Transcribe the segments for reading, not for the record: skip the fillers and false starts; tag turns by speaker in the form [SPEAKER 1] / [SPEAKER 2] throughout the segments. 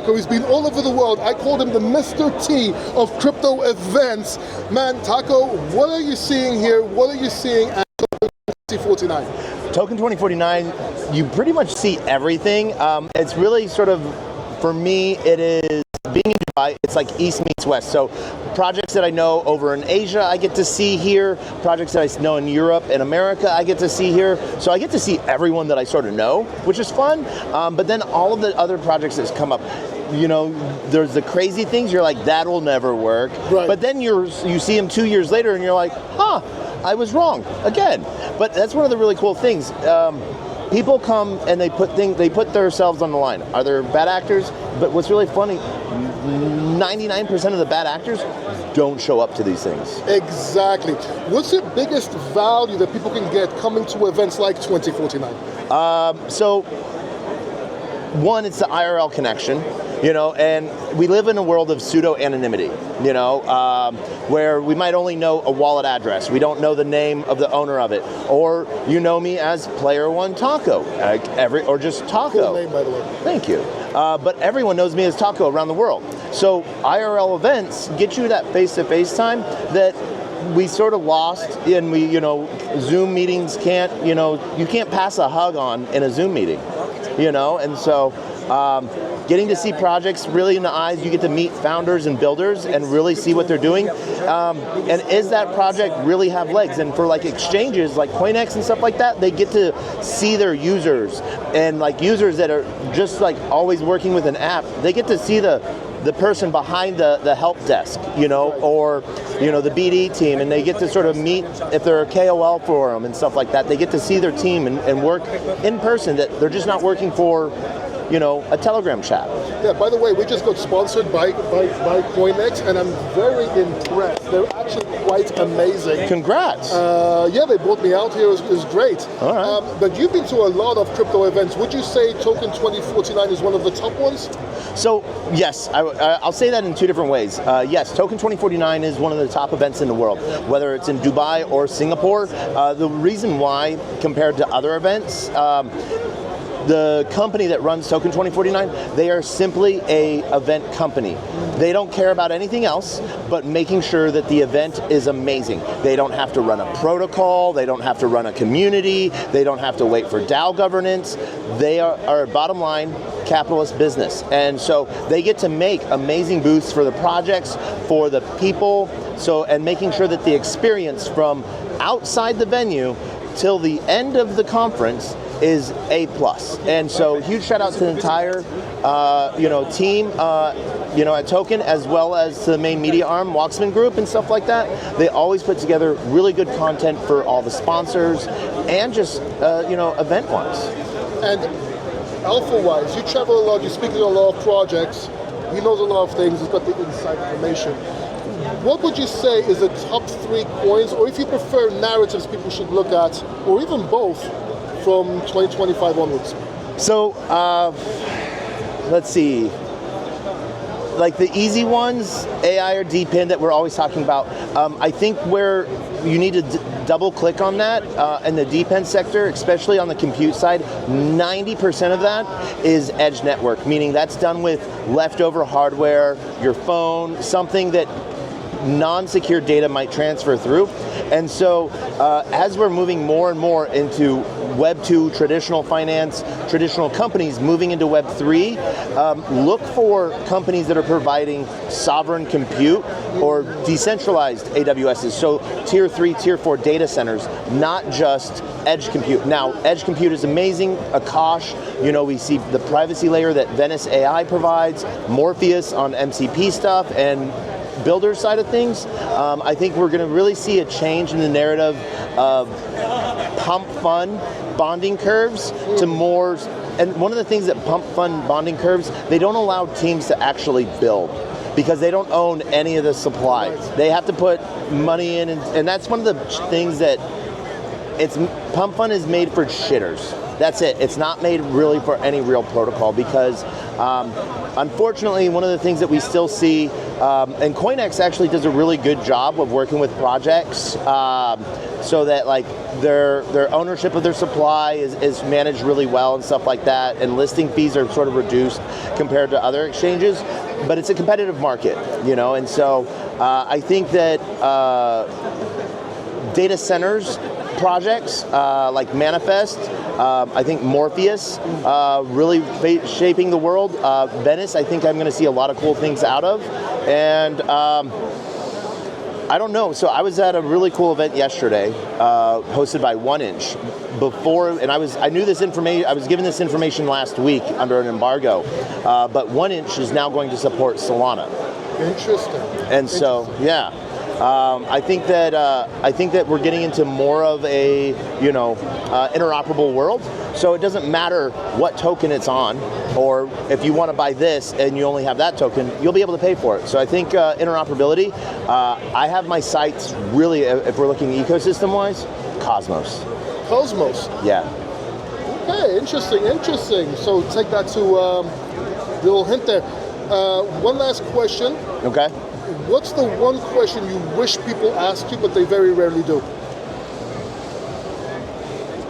[SPEAKER 1] Taco. He's been all over the world. I called him the Mr. T of crypto events. Man, Taco, what are you seeing here? What are you seeing at Token2049?
[SPEAKER 2] Token2049, you pretty much see everything. It's really sort of, for me, it is being in Dubai, it's like East meets West. So projects that I know over in Asia, I get to see here. Projects that I know in Europe and America, I get to see here. So I get to see everyone that I sort of know, which is fun. But then all of the other projects that come up, you know, there's the crazy things, you're like, that will never work.
[SPEAKER 1] Right.
[SPEAKER 2] But then you see them 2 years later and you're like, huh, I was wrong again. But that's one of the really cool things. People come and they put themselves on the line. Are there bad actors? But what's really funny, 99% of the bad actors don't show up to these things.
[SPEAKER 1] Exactly. What's the biggest value that people can get coming to events like 2049?
[SPEAKER 2] So, one, it's the IRL connection, you know, and we live in a world of pseudo-anonymity, you know, where we might only know a wallet address. We don't know the name of the owner of it. Or you know me as Player One Taco, or just Taco.
[SPEAKER 1] Cool name, by the way.
[SPEAKER 2] Thank you. But everyone knows me as Taco around the world. So IRL events get you that face-to-face time that we sort of lost, and we, you know, Zoom meetings can't, you know, you can't pass a hug on in a Zoom meeting, you know, and so getting to see projects really in the eyes, you get to meet founders and builders and really see what they're doing. And is that project really have legs? And for like exchanges like CoinEx and stuff like that, they get to see their users, and like users that are just like always working with an app, they get to see the person behind the help desk, you know, or, you know, the BD team, and they get to sort of meet, if they're a KOL for them and stuff like that, they get to see their team and work in person, that they're just not working for, you know, a Telegram chat.
[SPEAKER 1] Yeah, by the way, we just got sponsored by CoinEx, and I'm very impressed. They're actually quite amazing.
[SPEAKER 2] Congrats.
[SPEAKER 1] Yeah, they brought me out here. It was great.
[SPEAKER 2] All right.
[SPEAKER 1] But you've been to a lot of crypto events. Would you say Token2049 is one of the top ones?
[SPEAKER 2] So, yes, I'll say that in two different ways. Yes, Token2049 is one of the top events in the world, whether it's in Dubai or Singapore. The reason why, compared to other events, the company that runs Token2049, they are simply a event company. They don't care about anything else but making sure that the event is amazing. They don't have to run a protocol, they don't have to run a community, they don't have to wait for DAO governance. They are bottom line capitalist business. And so they get to make amazing booths for the projects, for the people, and making sure that the experience from outside the venue till the end of the conference is A+. And so huge shout out to the entire team at Token, as well as to the main media arm, Walksman Group and stuff like that. They always put together really good content for all the sponsors and just event-wise.
[SPEAKER 1] And Alpha-wise, you travel a lot, you speak to a lot of projects, he knows a lot of things, he's got the inside information. What would you say is the top 3 coins, or if you prefer narratives people should look at, or even both, from 2025 onwards? So,
[SPEAKER 2] let's see. Like the easy ones, AI or DeepIn that we're always talking about. I think where you need to double click on that in the DeepIn sector, especially on the compute side, 90% of that is edge network, meaning that's done with leftover hardware, your phone, something that non-secure data might transfer through. And so as we're moving more and more into Web 2, traditional finance, traditional companies moving into Web 3, look for companies that are providing sovereign compute or decentralized AWSs, so tier 3, tier 4 data centers, not just edge compute. Now, edge compute is amazing. Akash, we see the privacy layer that Venice AI provides, Morpheus on MCP stuff, and builder side of things. I think we're going to really see a change in the narrative of pump fund bonding curves to more, and one of the things that pump fund bonding curves, they don't allow teams to actually build because they don't own any of the supply. They have to put money in, and that's one of the things that pump fund is made for shitters. That's it. It's not made really for any real protocol because Unfortunately, one of the things that we still see, and CoinEx actually does a really good job of working with projects so that like their ownership of their supply is managed really well and stuff like that, and listing fees are sort of reduced compared to other exchanges, but it's a competitive market, you know, and so I think that data centers projects like Manifest, I think Morpheus, really shaping the world. Venice, I think I'm going to see a lot of cool things out of, and I don't know. So I was at a really cool event yesterday, hosted by 1inch. Before, and I knew this information. I was given this information last week under an embargo, but 1inch is now going to support Solana.
[SPEAKER 1] Interesting.
[SPEAKER 2] And so, yeah. I think that we're getting into more of a interoperable world. So it doesn't matter what token it's on, or if you want to buy this and you only have that token, you'll be able to pay for it. So I think interoperability. I have my sights really, if we're looking ecosystem-wise, Cosmos.
[SPEAKER 1] Cosmos.
[SPEAKER 2] Yeah.
[SPEAKER 1] Okay, interesting. So take that to the little hint there. One last question.
[SPEAKER 2] Okay.
[SPEAKER 1] What's the one question you wish people asked you, but they very rarely do?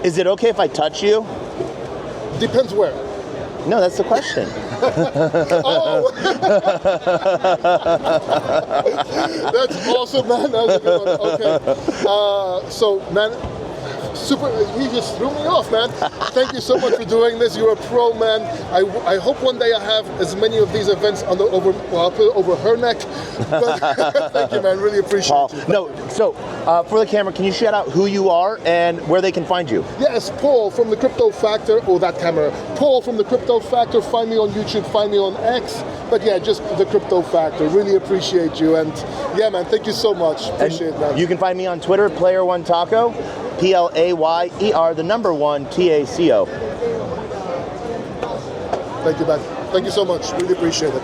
[SPEAKER 2] Is it okay if I touch you?
[SPEAKER 1] Depends where.
[SPEAKER 2] No, that's the question.
[SPEAKER 1] Oh! That's awesome, man. That was a good one. Okay. So, man, super. You just threw me off, man. Thank you so much for doing this. You're a pro, man. I hope one day I have as many of these events on the I'll put it over her neck. But thank you, man. Really appreciate you.
[SPEAKER 2] No, so for the camera, can you shout out who you are and where they can find you?
[SPEAKER 1] Yes, Paul from the Crypto Factor. Oh, that camera. Paul from the Crypto Factor. Find me on YouTube. Find me on X. But yeah, just the Crypto Factor. Really appreciate you. And yeah, man, thank you so much. Appreciate it, man.
[SPEAKER 2] You can find me on Twitter, Player1Taco. PLAYER, the number 1 TACO.
[SPEAKER 1] Thank you, man. Thank you so much. Really appreciate it.